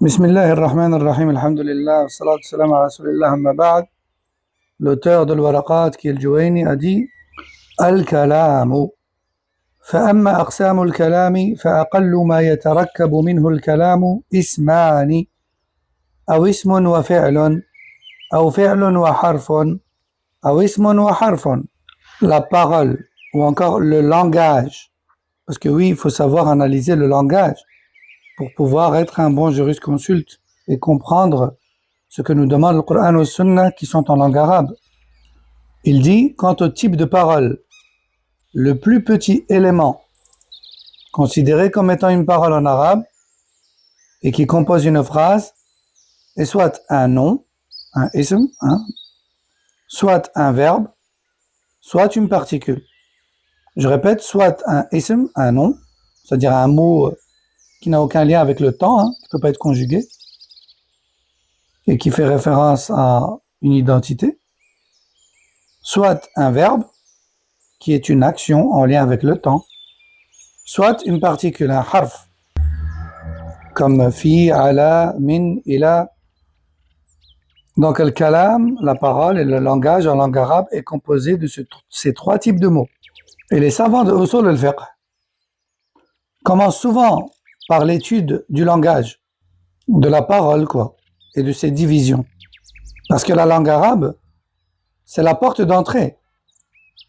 Bismillah ar-Rahman ar-Rahim, alhamdulillah, salatu salam ala rasulillah, amma ba'd. L'auteur de l'Waraqat, qui est le Juwayni, a dit Al-Kalamu. فأما أقسام الكلام فأقل ما يتركب منه الكلام اسمان أو اسم وفعل أو فعل وحرف أو اسم وحرف. La parole ou encore le langage. Parce que oui, il faut savoir analyser le langage pour pouvoir être un bon jurisconsulte et comprendre ce que nous demande le Coran ou le Sunna qui sont en langue arabe. Il dit, quant au type de parole, le plus petit élément considéré comme étant une parole en arabe et qui compose une phrase est soit un nom, un ism, soit un verbe, soit une particule. Je répète, soit un ism, un nom, c'est-à-dire un mot qui n'a aucun lien avec le temps, qui ne peut pas être conjugué, et qui fait référence à une identité, soit un verbe, qui est une action en lien avec le temps, soit une particule, un harf, comme fi, ala, min, ila. Donc le kalam, la parole et le langage en langue arabe est composé de ces trois types de mots. Et les savants de usul al-fiqh commencent souvent par l'étude du langage, de la parole, et de ses divisions. Parce que la langue arabe, c'est la porte d'entrée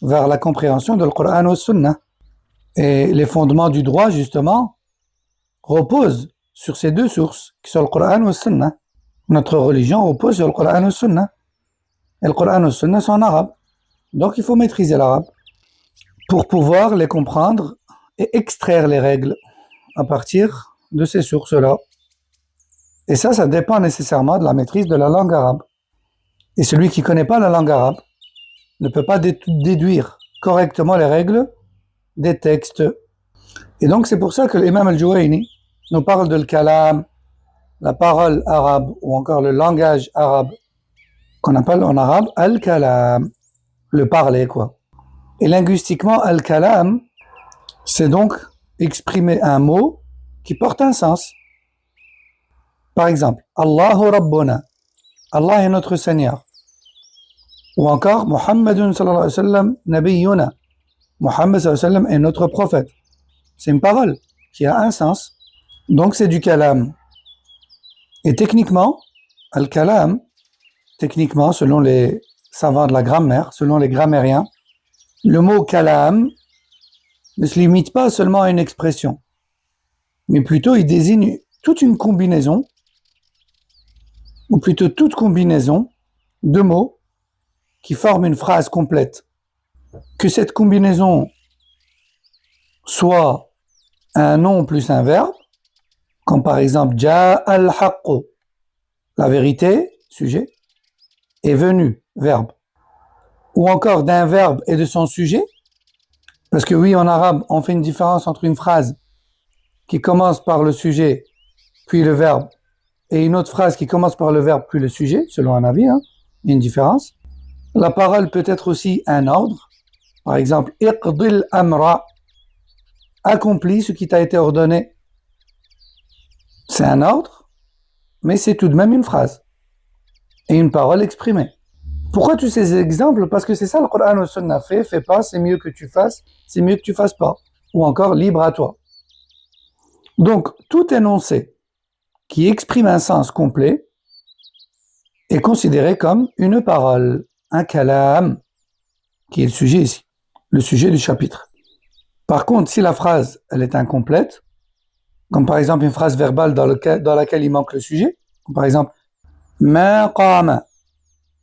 vers la compréhension de Coran ou Sunna. Et les fondements du droit, justement, reposent sur ces deux sources, qui sont le Coran ou Sunna. Notre religion repose sur le Coran ou Sunna. Et le Coran ou Sunna sont en arabe. Donc il faut maîtriser l'arabe pour pouvoir les comprendre et extraire les règles à partir de ces sources-là. Et ça dépend nécessairement de la maîtrise de la langue arabe. Et celui qui ne connaît pas la langue arabe ne peut pas déduire correctement les règles des textes. Et donc c'est pour ça que l'imam al-Juwayni nous parle de l'kalam, la parole arabe, ou encore le langage arabe, qu'on appelle en arabe al-kalam, le parler, Et linguistiquement, al-kalam, c'est donc exprimer un mot qui porte un sens. Par exemple, Allahu Rabbuna, Allah est notre Seigneur. Ou encore, Muhammadun sallallahu alayhi wa sallam, Nabiyyuna, Muhammad sallallahu alayhi wa sallam est notre prophète. C'est une parole qui a un sens. Donc c'est du kalam. Et techniquement, al-kalam, techniquement, selon les savants de la grammaire, selon les grammairiens, le mot kalam ne se limite pas seulement à une expression, mais plutôt il désigne toute une combinaison, ou plutôt toute combinaison de mots qui forment une phrase complète. Que cette combinaison soit un nom plus un verbe, comme par exemple ja al-haqqu, la vérité, sujet, est venu, verbe. Ou encore d'un verbe et de son sujet, parce que oui, en arabe, on fait une différence entre une phrase qui commence par le sujet, puis le verbe, et une autre phrase qui commence par le verbe, puis le sujet, selon un avis, il y a une différence. La parole peut être aussi un ordre, par exemple, iqdil amra, accomplis ce qui t'a été ordonné. C'est un ordre, mais c'est tout de même une phrase et une parole exprimée. Pourquoi tous ces exemples? Parce que c'est ça le Coran ou le Sunna. Fais pas, c'est mieux que tu fasses, c'est mieux que tu fasses pas. Ou encore, libre à toi. Donc, tout énoncé qui exprime un sens complet est considéré comme une parole, un kalam, qui est le sujet ici, le sujet du chapitre. Par contre, si la phrase, elle est incomplète, comme par exemple une phrase verbale dans laquelle il manque le sujet, comme par exemple, ma qama,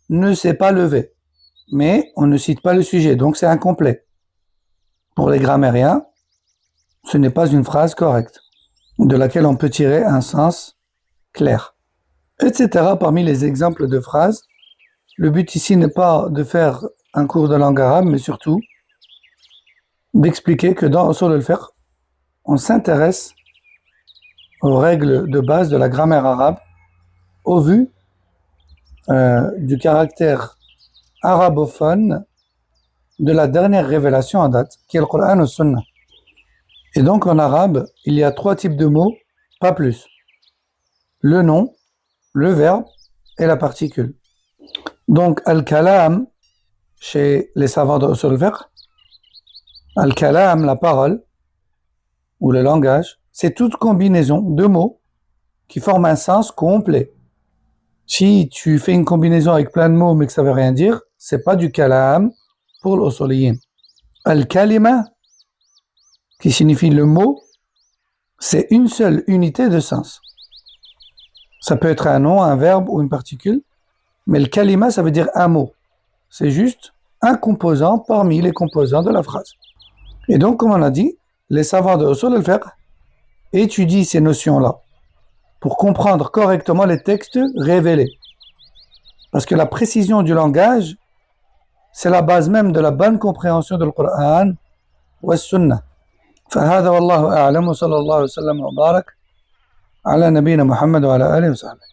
ne s'est pas levé, mais on ne cite pas le sujet, donc c'est incomplet. Pour les grammairiens, ce n'est pas une phrase correcte, de laquelle on peut tirer un sens clair, etc. Parmi les exemples de phrases, le but ici n'est pas de faire un cours de langue arabe, mais surtout d'expliquer que dans Usul al-Fiqh, on s'intéresse aux règles de base de la grammaire arabe au vu du caractère arabophone de la dernière révélation en date, qui est le Coran ou Sunna. Et donc en arabe, il y a trois types de mots, pas plus. le nom, le verbe et la particule. Donc, al-kalam, chez les savants de usul al-fiqh, al-kalam, la parole, ou le langage, c'est toute combinaison de mots qui forment un sens complet. Si tu fais une combinaison avec plein de mots mais que ça veut rien dire, c'est pas du kalam pour l'usuliyin. Al-kalima, qui signifie le mot, c'est une seule unité de sens. Ça peut être un nom, un verbe ou une particule, mais le kalima, ça veut dire un mot. C'est juste un composant parmi les composants de la phrase. Et donc, comme on a dit, les savants de usul al-fiqh étudient ces notions-là pour comprendre correctement les textes révélés. Parce que la précision du langage, c'est la base même de la bonne compréhension du Coran ou la Sunna. فهذا والله أعلم وصلى الله وسلم وبارك على نبينا محمد وعلى آله وصحبه